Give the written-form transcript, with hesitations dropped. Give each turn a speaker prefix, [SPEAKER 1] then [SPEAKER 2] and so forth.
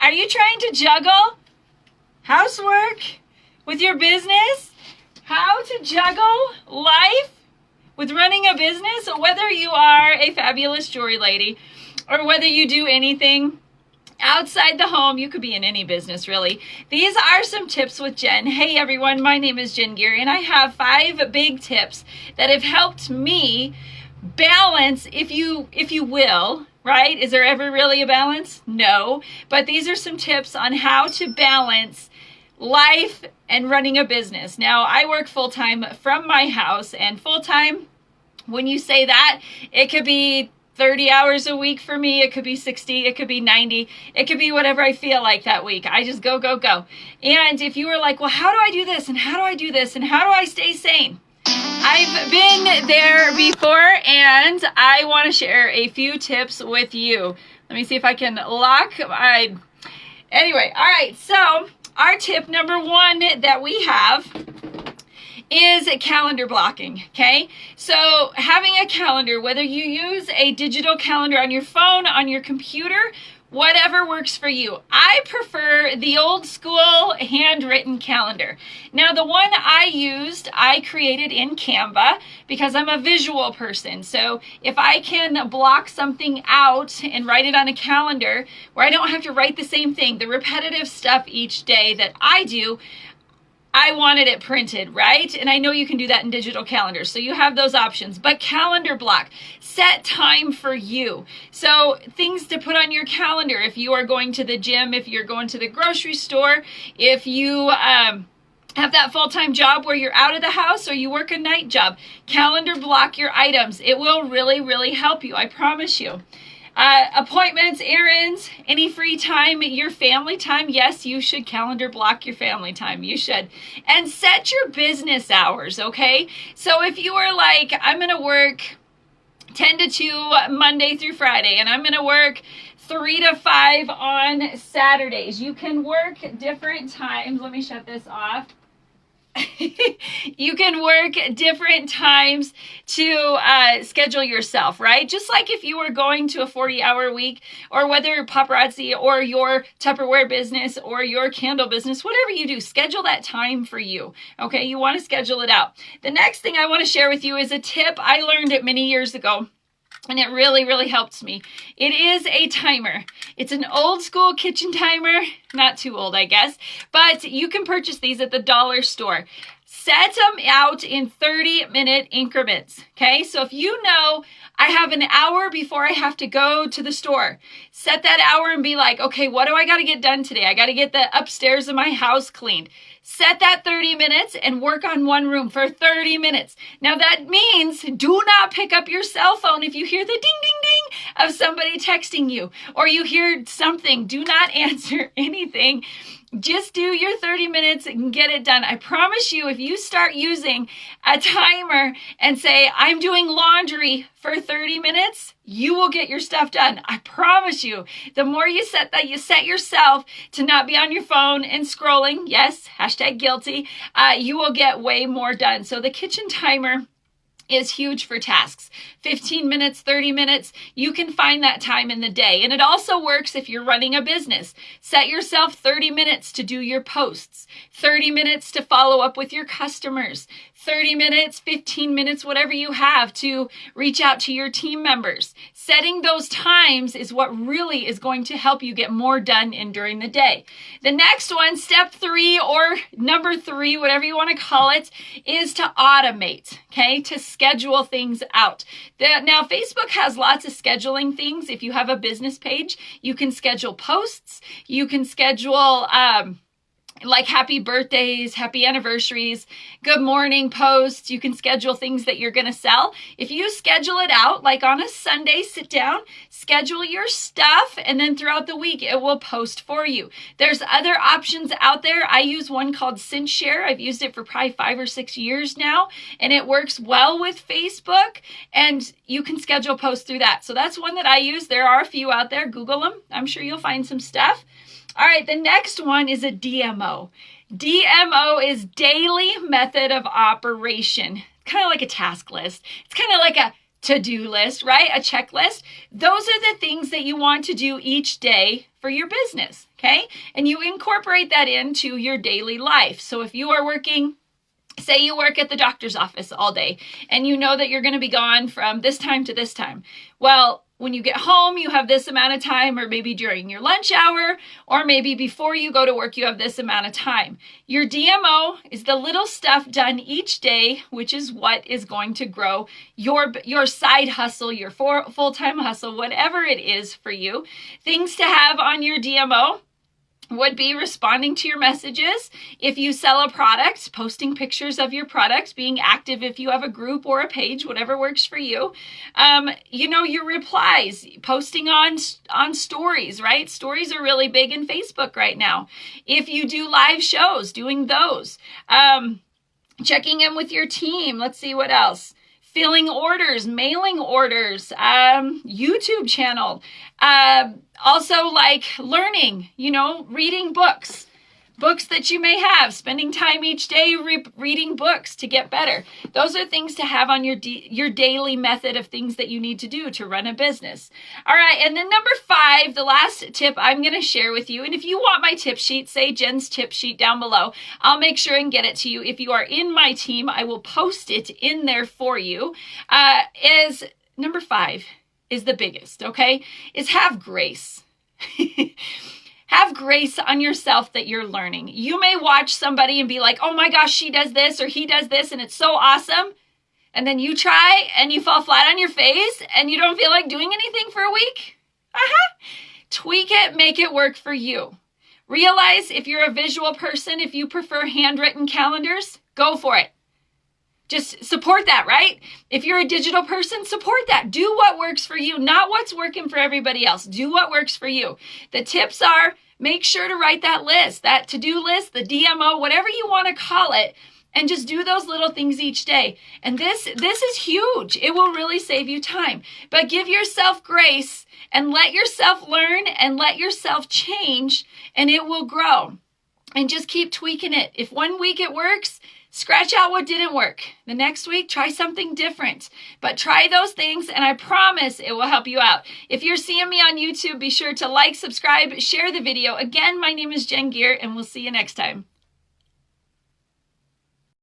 [SPEAKER 1] Are you trying to juggle housework with your business? How to juggle life with running a business? Whether you are a fabulous jewelry lady or whether you do anything outside the home, you could be in any business really. These are some tips with Jen. Hey everyone, my name is Jen Geary and I have 5 big tips that have helped me balance, if you will, right? Is there ever really a balance? No, but these are some tips on how to balance life and running a business. Now, I work full-time from my house, and full-time, when you say that, it could be 30 hours a week for me. It could be 60. It could be 90. It could be whatever I feel like that week. I just go. And if you were like, well, how do I do this? And how do I do this? And how do I stay sane? I've been there before, and I want to share a few tips with you. Let me see if I can lock my... Anyway, all right. So our tip number 1 that we have is calendar blocking, okay? So having a calendar, whether you use a digital calendar on your phone, on your computer, whatever works for you. I prefer the old school handwritten calendar. Now, the one I created in Canva because I'm a visual person. So if I can block something out and write it on a calendar where I don't have to write the same thing, the repetitive stuff each day that I do, I wanted it printed, right? And I know you can do that in digital calendars. So you have those options, but calendar block, set time for you. So things to put on your calendar. If you are going to the gym, if you're going to the grocery store, if you have that full-time job where you're out of the house or you work a night job, calendar block your items. It will really, really help you. I promise you. Appointments, errands, any free time, your family time. Yes, you should calendar block your family time. You should. And set your business hours, okay? So if you are like, I'm going to work 10 to 2 Monday through Friday, and I'm going to work 3 to 5 on Saturdays. You can work different times. Let me shut this off. You can work different times to schedule yourself, right? Just like if you were going to a 40-hour week, or whether paparazzi or your Tupperware business or your candle business, whatever you do, schedule that time for you, okay? You want to schedule it out. The next thing I want to share with you is a tip. I learned it many years ago, and it really, really helps me. It is a timer. It's an old school kitchen timer, not too old, I guess, but you can purchase these at the dollar store. Set them out in 30-minute increments, okay? So if you know I have an hour before I have to go to the store, set that hour and be like, okay, what do I got to get done today? I got to get the upstairs of my house cleaned. Set that 30 minutes and work on one room for 30 minutes. Now that means do not pick up your cell phone if you hear the ding, ding, ding of somebody texting you, or you hear something. Do not answer anything. Just do your 30 minutes and get it done. I promise you, if you start using a timer and say, I'm doing laundry for 30 minutes, you will get your stuff done. I promise you. The more you set that, you set yourself to not be on your phone and scrolling. Yes, hashtag guilty. You will get way more done. So the kitchen timer is huge for tasks. 15 minutes, 30 minutes, you can find that time in the day. And it also works if you're running a business. Set yourself 30 minutes to do your posts, 30 minutes to follow up with your customers, 30 minutes, 15 minutes, whatever you have to reach out to your team members. Setting those times is what really is going to help you get more done in during the day. The next one, step 3 or number 3, whatever you want to call it, is to automate, okay? To schedule things out. Now, Facebook has lots of scheduling things. If you have a business page, you can schedule posts. You can schedule like happy birthdays, happy anniversaries, good morning posts. You can schedule things that you're going to sell. If you schedule it out, like on a Sunday, sit down, schedule your stuff, and then throughout the week, it will post for you. There's other options out there. I use one called SynShare. I've used it for probably 5 or 6 years now, and it works well with Facebook, and you can schedule posts through that. So that's one that I use. There are a few out there. Google them. I'm sure you'll find some stuff. All right, the next one is a DMO. DMO is daily method of operation. It's kind of like a task list. It's kind of like a to-do list, right? A checklist. Those are the things that you want to do each day for your business, okay? And you incorporate that into your daily life. So if you are working, say you work at the doctor's office all day and you know that you're going to be gone from this time to this time. Well, when you get home, you have this amount of time, or maybe during your lunch hour, or maybe before you go to work, you have this amount of time. Your DMO is the little stuff done each day, which is what is going to grow your side hustle, your full-time hustle, whatever it is for you. Things to have on your DMO would be responding to your messages. If you sell a product, posting pictures of your product, being active if you have a group or a page, whatever works for you. Your replies, posting on stories, right? Stories are really big in Facebook right now. If you do live shows, doing those. Checking in with your team. Let's see what else. Filling orders, mailing orders, YouTube channel. Also like learning, reading books that you may have, spending time each day reading books to get better. Those are things to have on your daily method of things that you need to do to run a business. All right, and then number 5, the last tip I'm going to share with you, and if you want my tip sheet, say Jen's tip sheet down below. I'll make sure and get it to you. If you are in my team, I will post it in there for you. Is number 5 is the biggest, okay? Is have grace. Have grace on yourself that you're learning. You may watch somebody and be like, oh my gosh, she does this or he does this and it's so awesome. And then you try and you fall flat on your face and you don't feel like doing anything for a week. Tweak it, make it work for you. Realize if you're a visual person, if you prefer handwritten calendars, go for it. Just support that, right? If you're a digital person, support that. Do what works for you, not what's working for everybody else. Do what works for you. The tips are, make sure to write that list, that to-do list, the DMO, whatever you want to call it, and just do those little things each day. And this is huge. It will really save you time. But give yourself grace and let yourself learn and let yourself change, and it will grow. And just keep tweaking it. If one week it works, scratch out what didn't work. The next week, try something different. But try those things, and I promise it will help you out. If you're seeing me on YouTube, be sure to like, subscribe, share the video. Again, my name is Jen Gear, and we'll see you next time.